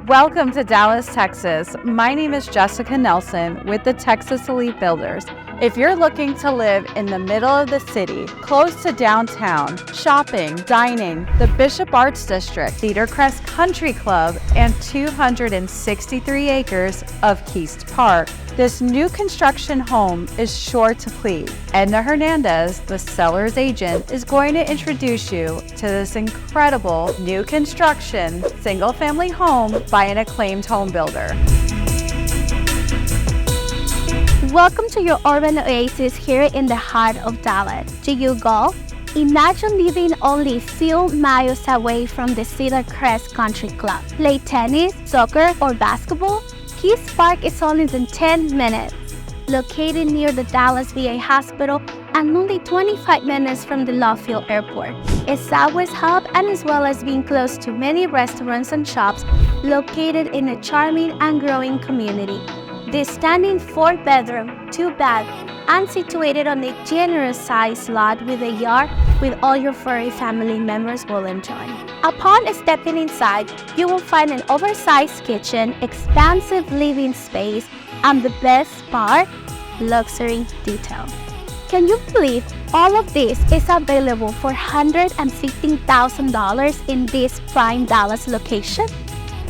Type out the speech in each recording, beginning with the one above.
Welcome to Dallas, Texas. My name is Jessica Nelson with the Texas Elite Builders. If you're looking to live in the middle of the city, close to downtown, shopping, dining, the Bishop Arts District, Cedar Crest Country Club, and 263 acres of Keast Park, this new construction home is sure to please. Edna Hernandez, the seller's agent, is going to introduce you to this incredible new construction single-family home by an acclaimed home builder. Welcome to your urban oasis here in the heart of Dallas. Do you golf? Imagine living only a few miles away from the Cedar Crest Country Club. Play tennis, soccer, or basketball? Keast Park is only in 10 minutes. Located near the Dallas VA Hospital and only 25 minutes from the Love Airport. A Southwest hub and as well as being close to many restaurants and shops located in a charming and growing community. This stunning 4-bedroom, 2-bath, and situated on a generous-sized lot with a yard with all your furry family members will enjoy. Upon stepping inside, you will find an oversized kitchen, expansive living space, and the best part, luxury detail. Can you believe all of this is available for $115,000 in this prime Dallas location?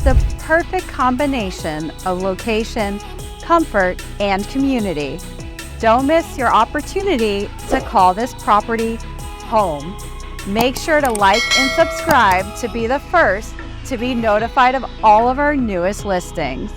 The perfect combination of location, comfort, and community. Don't miss your opportunity to call this property home. Make sure to like and subscribe to be the first to be notified of all of our newest listings.